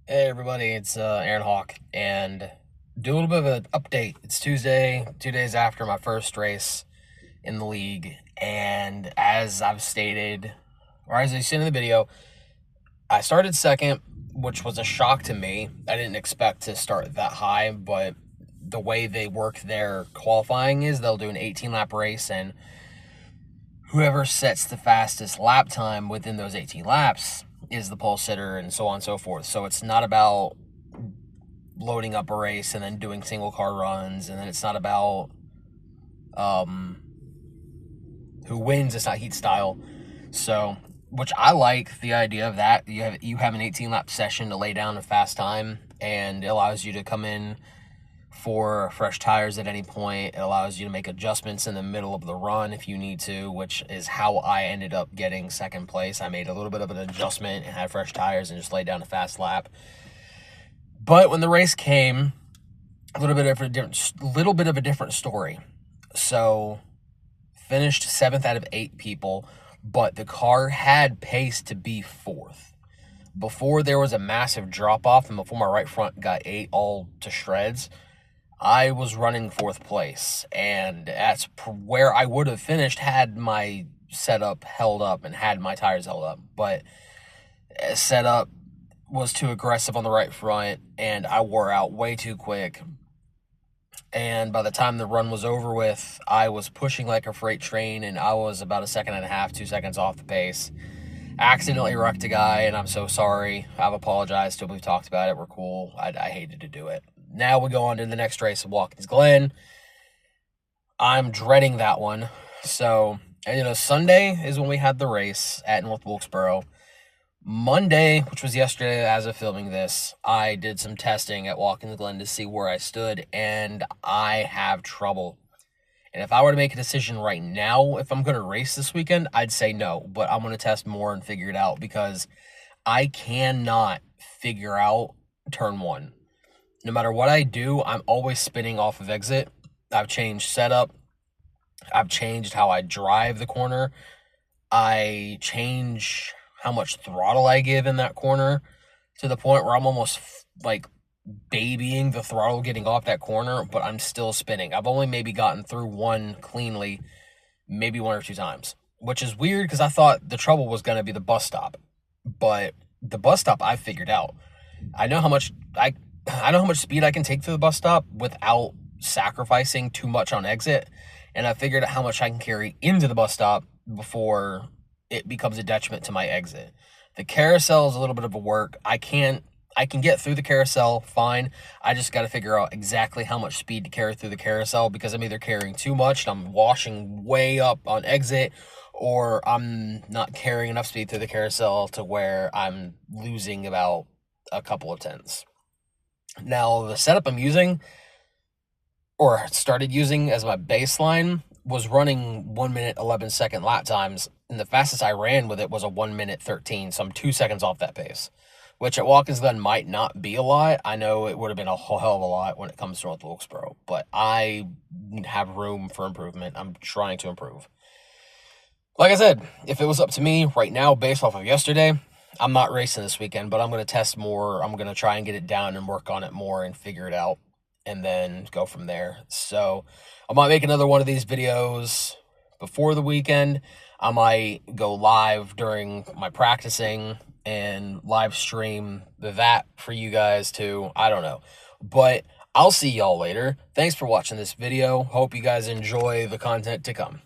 Hey everybody, it's Aaron Hawk, and do a little bit of an update. It's Tuesday, 2 days after my first race in the league, and as I've stated, or as I said in the video, I started second, which was a shock to me. I didn't expect to start that high, but the way they work their qualifying is they'll do an 18-lap race, and whoever sets the fastest lap time within those 18 laps is the pole sitter, and so on and so forth. So it's not about loading up a race and then doing single car runs, and then it's not about who wins. It's not heat style. So, which I like the idea of that. You have an 18-lap session to lay down a fast time, and it allows you to come in for fresh tires at any point. It allows you to make adjustments in the middle of the run if you need to, which is how I ended up getting second place. I made a little bit of an adjustment and had fresh tires and just laid down a fast lap. But when the race came, a little bit of a different story. So, finished 7th out of 8 people, but the car had pace to be 4th. Before there was a massive drop-off and before my right front got ate all to shreds, I was running 4th place, and that's where I would have finished had my setup held up and had my tires held up. But setup was too aggressive on the right front, and I wore out way too quick. And by the time the run was over with, I was pushing like a freight train, and I was about a second and a half, 2 seconds off the pace. Accidentally wrecked a guy, and I'm so sorry. I've apologized to him. We've talked about it. We're cool. I hated to do it. Now we go on to the next race of Watkins Glen. I'm dreading that one. So, Sunday is when we had the race at North Wilkesboro. Monday, which was yesterday as of filming this, I did some testing at Watkins Glen to see where I stood, and I have trouble. And if I were to make a decision right now, if I'm going to race this weekend, I'd say no. But I'm going to test more and figure it out because I cannot figure out turn 1. No matter what I do, I'm always spinning off of exit. I've changed setup. I've changed how I drive the corner. I change how much throttle I give in that corner to the point where I'm almost like babying the throttle getting off that corner, but I'm still spinning. I've only maybe gotten through one cleanly, maybe 1 or 2 times, which is weird because I thought the trouble was going to be the bus stop. But the bus stop I figured out. I know how much speed I can take through the bus stop without sacrificing too much on exit, and I figured out how much I can carry into the bus stop before it becomes a detriment to my exit. The carousel is a little bit of a work. I can get through the carousel fine. I just got to figure out exactly how much speed to carry through the carousel because I'm either carrying too much and I'm washing way up on exit, or I'm not carrying enough speed through the carousel to where I'm losing about a couple of tenths. Now, the setup I'm using, or started using as my baseline, was running 1 minute 11 second lap times, and the fastest I ran with it was a 1 minute 13, so I'm 2 seconds off that pace, which at Watkins Glen might not be a lot. I know it would have been a whole hell of a lot when it comes to North Wilkesboro, but I have room for improvement. I'm trying to improve. Like I said, if it was up to me right now, based off of yesterday, I'm not racing this weekend, but I'm going to test more. I'm going to try and get it down and work on it more and figure it out and then go from there. So I might make another one of these videos before the weekend. I might go live during my practicing and live stream that for you guys too. I don't know. But I'll see y'all later. Thanks for watching this video. Hope you guys enjoy the content to come.